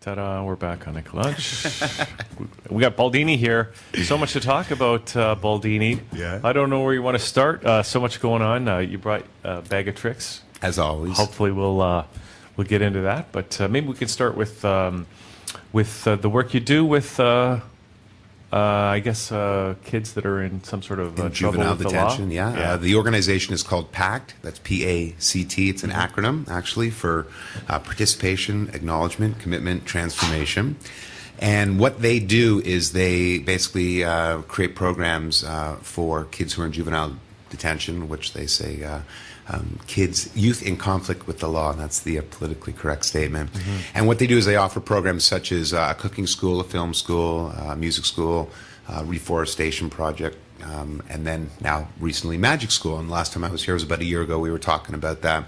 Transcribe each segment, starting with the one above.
Ta-da, we're back on Nick Lunch. We got Baldini here. So much to talk about, Baldini. Yeah. I don't know where you want to start. So much going on. You brought a bag of tricks. As always. Hopefully we'll get into that. But maybe we can start with the work you do with, I guess, kids that are in some sort of trouble juvenile with detention. the law. Yeah. The organization is called PACT. That's P-A-C-T. It's an acronym, actually, for Participation, Acknowledgement, Commitment, Transformation. And what they do is they basically create programs for kids who are in juvenile detention, which they say youth in conflict with the law. That's the politically correct statement. Mm-hmm. And what they do is they offer programs such as a cooking school, a film school, a music school, reforestation project, and then now recently magic school. And the last time I was here was about a year ago. We were talking about that.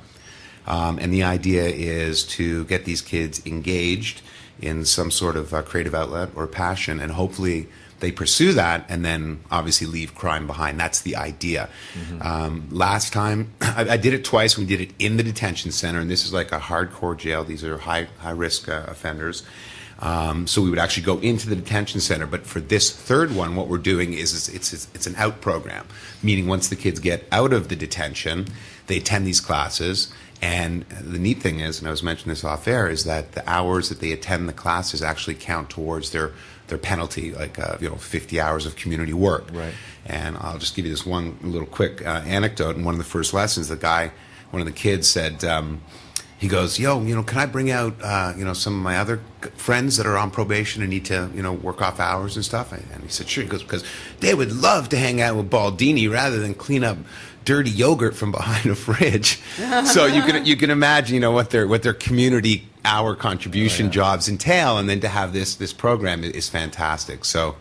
And the idea is to get these kids engaged in some sort of creative outlet or passion, and hopefully they pursue that and then obviously leave crime behind. That's the idea. Mm-hmm. Last time, I did it twice. We did it in the detention center, and this is like a hardcore jail. These are high-risk offenders. So we would actually go into the detention center. But for this third one, what we're doing is it's an out program, meaning once the kids get out of the detention, they attend these classes. And the neat thing is, and I was mentioning this off air, is that the hours that they attend the classes actually count towards their penalty, like 50 hours of community work. Right. And I'll just give you this one little quick anecdote. In one of the first lessons, one of the kids said, he goes, can I bring out, some of my other friends that are on probation and need to, work off hours and stuff? And he said, sure. He goes, because they would love to hang out with Baldini rather than clean up dirty yogurt from behind a fridge. So you can imagine, what their community hour contribution jobs entail, and then to have this program is fantastic. So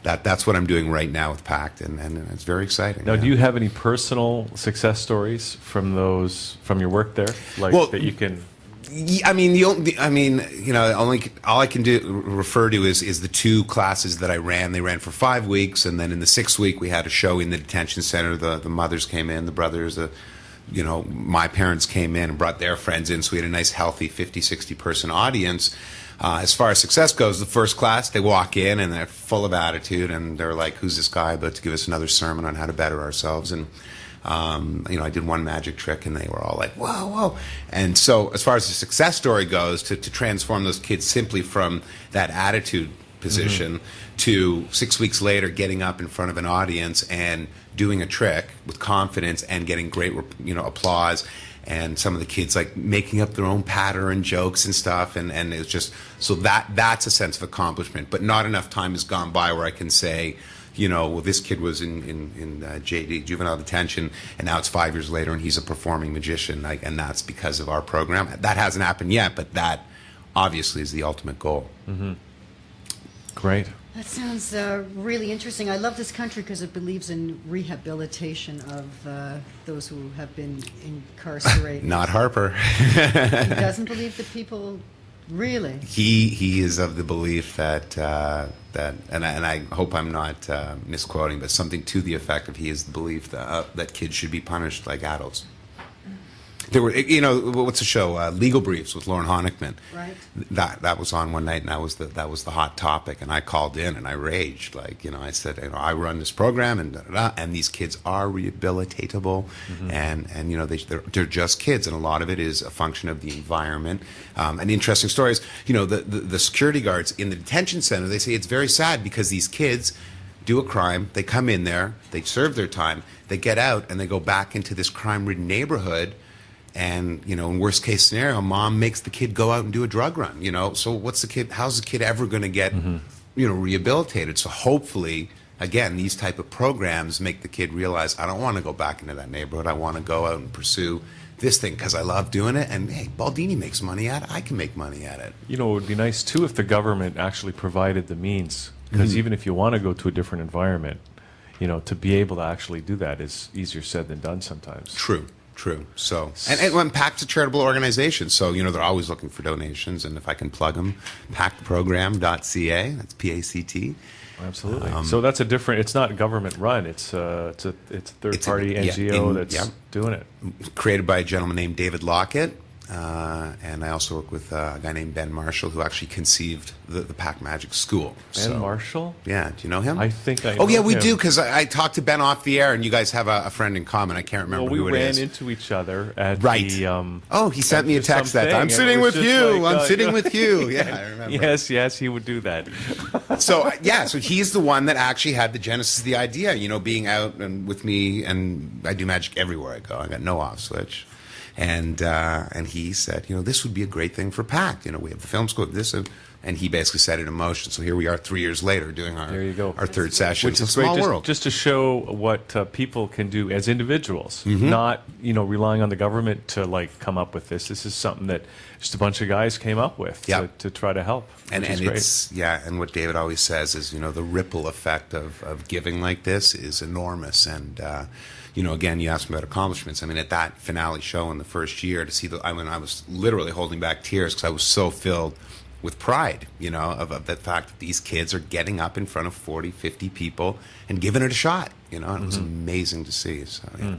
that's what I'm doing right now with PACT, and it's very exciting. Now, do you have any personal success stories from your work there, that you can? All I can refer to is the two classes that I ran. They ran for 5 weeks, and then in the 6th week we had a show in the detention center. The mothers came in, the brothers, my parents came in and brought their friends in, so we had a nice healthy 50, 60 person audience. As far as success goes, the first class, they walk in and they're full of attitude, and they're like, who's this guy about to give us another sermon on how to better ourselves? And I did one magic trick, and they were all like, whoa, whoa. And so as far as the success story goes, to transform those kids simply from that attitude position to 6 weeks later getting up in front of an audience and doing a trick with confidence and getting great applause, and some of the kids like making up their own patter and jokes and stuff, and it's just so that's a sense of accomplishment. But not enough time has gone by where I can say, this kid was in JD, juvenile detention, and now it's 5 years later and he's a performing magician, and that's because of our program. That hasn't happened yet, but that obviously is the ultimate goal. Mm-hmm. Great. That sounds really interesting. I love this country because it believes in rehabilitation of those who have been incarcerated. Not Harper. He doesn't believe that people really. He is of the belief that and I hope I'm not misquoting, but something to the effect of he is the belief that kids should be punished like adults. There were, what's the show? Legal Briefs with Lauren Honickman. Right. That was on one night, and that was the hot topic. And I called in and I raged, I said, I run this program, and these kids are rehabilitatable, and they're just kids, and a lot of it is a function of the environment. And interesting stories, the security guards in the detention center, they say it's very sad because these kids do a crime, they come in there, they serve their time, they get out, and they go back into this crime-ridden neighborhood. And, in worst case scenario, mom makes the kid go out and do a drug run, So how's the kid ever going to get, rehabilitated? So hopefully, again, these type of programs make the kid realize, I don't want to go back into that neighborhood. I want to go out and pursue this thing because I love doing it. And, hey, Baldini makes money at it. I can make money at it. It would be nice, too, if the government actually provided the means. Because even if you want to go to a different environment, to be able to actually do that is easier said than done sometimes. True. So, and PACT's a charitable organization, so they're always looking for donations, and if I can plug them, pactprogram.ca. That's PACT. Absolutely. So that's a different. It's not government run. It's a third party NGO that's doing it. Created by a gentleman named David Lockett. and I also work with a guy named Ben Marshall, who actually conceived the PACTMagic school. Ben Marshall? Yeah, do you know him? I think I Oh, know yeah, we him. do, because I talked to Ben off the air, and you guys have a friend in common. I can't remember Well, we who it is. ran into each other at Right. the... Oh, he sent me a after text that something, I'm and it sitting was with just you. like, I'm sitting you know- with you. Yeah, I remember. Yes, he would do that. So he's the one that actually had the genesis of the idea, being out and with me, and I do magic everywhere I go. I got no off switch. And he said, this would be a great thing for PACT. We have the film school, this, and he basically set it in motion. So here we are 3 years later doing our, There you go. our third session. Which It's is a great, small world. just to show what people can do as individuals, Mm-hmm. not relying on the government to come up with this. This is something that just a bunch of guys came up with Yep. to try to help. And which is it's great. and what David always says is, the ripple effect of giving like this is enormous. And again, you asked me about accomplishments. I mean, at that finale show in the first year, to see I was literally holding back tears because I was so filled with pride, of the fact that these kids are getting up in front of 40, 50 people and giving it a shot, and it was amazing to see. So, yeah.